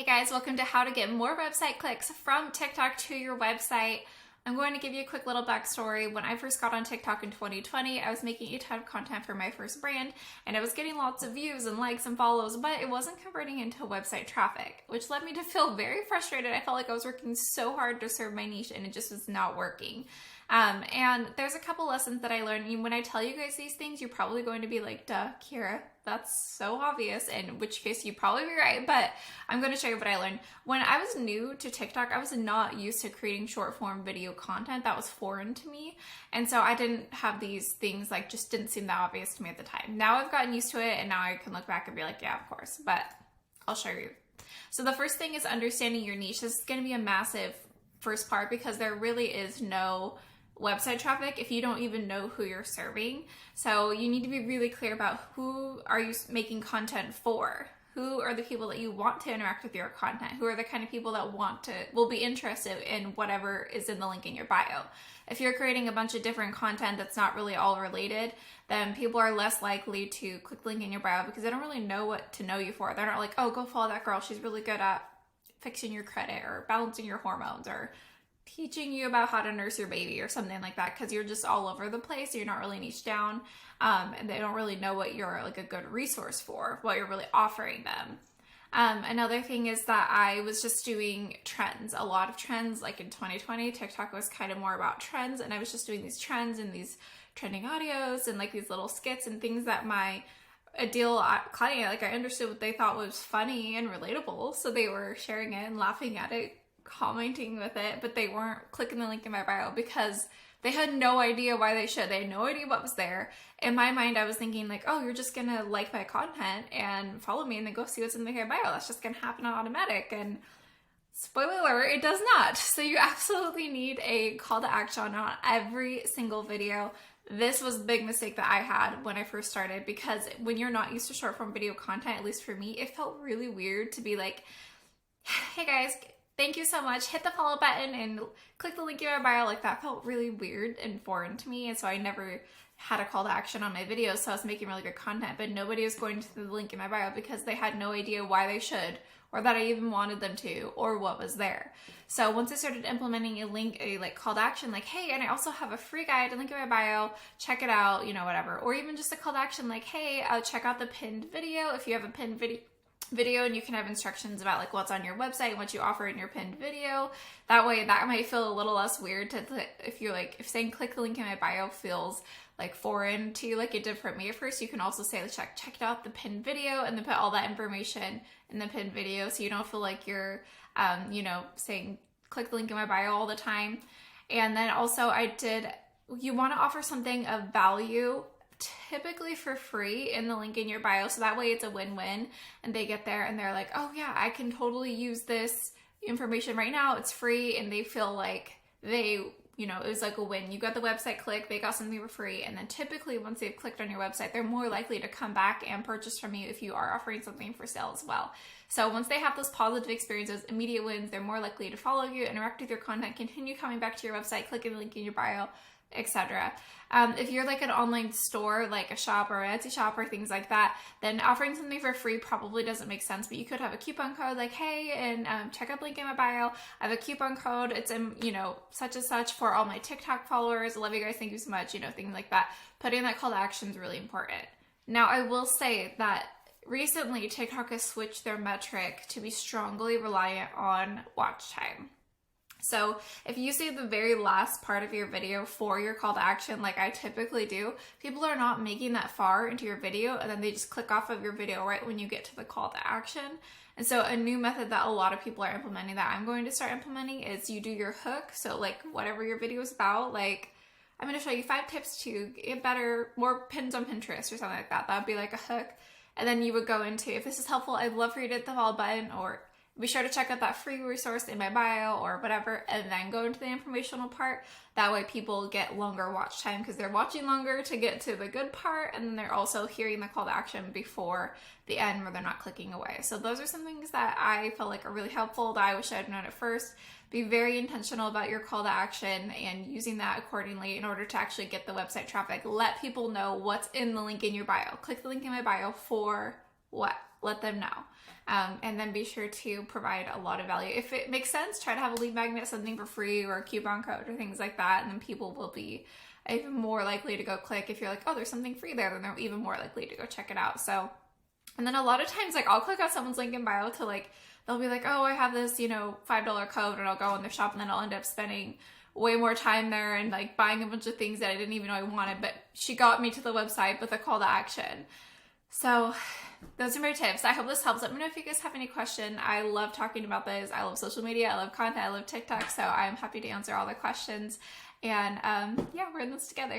guys, welcome to how to get more website clicks from TikTok to your website. I'm going to give you a quick little backstory. When I first got on TikTok in 2020, I was making a ton of content for my first brand and I was getting lots of views and likes and follows, but it wasn't converting into website traffic, which led me to feel very frustrated. I felt like I was working so hard to serve my niche and it just was not working. And there's a couple lessons that I learned. And when I tell you guys these things, you're probably going to be like, duh, Kira, that's so obvious, in which case you'd probably be right, but I'm going to show you what I learned. When I was new to TikTok, I was not used to creating short form video content. That was foreign to me. And so I didn't have these things, like, just didn't seem that obvious to me at the time. Now I've gotten used to it and now I can look back and be like, yeah, of course, but I'll show you. So the first thing is understanding your niche. This is going to be a massive first part because there really is no website traffic if you don't even know who you're serving. So you need to be really clear about who are you making content for. Who are the people that you want to interact with your content? Who are the kind of people that will be interested in whatever is in the link in your bio? If you're creating a bunch of different content that's not really all related, then people are less likely to click the link in your bio because they don't really know what to know you for. They're not like, oh, go follow that girl. She's really good at fixing your credit or balancing your hormones or teaching you about how to nurse your baby or something like that, because you're just all over the place. You're not really niche down, and they don't really know what you're like a good resource for, what you're really offering them. Another thing is that I was just doing trends, a lot of trends. Like in 2020, TikTok was kind of more about trends, and I was just doing these trends and these trending audios and like these little skits and things that my ideal client, like I understood what they thought was funny and relatable, so they were sharing it and laughing at it, commenting with it, but they weren't clicking the link in my bio because they had no idea why they should. They had no idea what was there. In my mind, I was thinking like, oh, you're just gonna like my content and follow me and then go see what's in my bio. That's just gonna happen on automatic. And spoiler alert, it does not. So you absolutely need a call to action on every single video. This was the big mistake that I had when I first started, because when you're not used to short form video content, at least for me, it felt really weird to be like, hey guys, thank you so much. Hit the follow button and click the link in my bio. Like, that felt really weird and foreign to me. And so I never had a call to action on my videos. So I was making really good content, but nobody was going to the link in my bio because they had no idea why they should, or that I even wanted them to, or what was there. So once I started implementing a call to action, like, hey, and I also have a free guide, a link in my bio, check it out, you know, whatever. Or even just a call to action like, hey, check out the pinned video. If you have a pinned video and you can have instructions about like what's on your website and what you offer in your pinned video. That way that might feel a little less weird to, if saying click the link in my bio feels like foreign to you like it did for me at first, you can also say check out the pinned video and then put all that information in the pinned video so you don't feel like you're saying click the link in my bio all the time. And then also you want to offer something of value, typically for free, in the link in your bio, so that way it's a win-win and they get there and they're like, oh yeah, I can totally use this information right now, it's free, and they feel like it was like a win. You got the website click, they got something for free, and then typically once they've clicked on your website, they're more likely to come back and purchase from you if you are offering something for sale as well. So once they have those positive experiences, immediate wins, they're more likely to follow you, interact with your content, continue coming back to your website, clicking the link in your bio, etc. If you're like an online store, like a shop or an Etsy shop or things like that, then offering something for free probably doesn't make sense. But you could have a coupon code like, hey, and check out the link in my bio. I have a coupon code. It's in, such and such for all my TikTok followers. I love you guys. Thank you so much. Things like that. Putting that call to action is really important. Now, I will say that recently TikTok has switched their metric to be strongly reliant on watch time. So if you see the very last part of your video for your call to action, like I typically do, people are not making that far into your video and then they just click off of your video right when you get to the call to action. And so a new method that a lot of people are implementing, that I'm going to start implementing, is you do your hook. So like whatever your video is about, like I'm going to show you 5 tips to get better, more pins on Pinterest or something like that. That would be like a hook. And then you would go into, if this is helpful, I'd love for you to hit the follow button, or be sure to check out that free resource in my bio or whatever, and then go into the informational part. That way people get longer watch time because they're watching longer to get to the good part, and then they're also hearing the call to action before the end where they're not clicking away. So those are some things that I felt like are really helpful that I wish I'd known at first. Be very intentional about your call to action and using that accordingly in order to actually get the website traffic. Let people know what's in the link in your bio. Click the link in my bio for what? let them know. And then be sure to provide a lot of value. If it makes sense, try to have a lead magnet, something for free or a coupon code or things like that. And then people will be even more likely to go click. If you're like, oh, there's something free there, then they're even more likely to go check it out. So, and then a lot of times, like, I'll click on someone's link in bio to like, they'll be like, oh, I have this, you know, $5 code, and I'll go in their shop, and then I'll end up spending way more time there and like buying a bunch of things that I didn't even know I wanted, but she got me to the website with a call to action. So those are my tips. I hope this helps. Let me know if you guys have any question. I love talking about this. I love social media. I love content. I love TikTok. So I'm happy to answer all the questions. And yeah, we're in this together.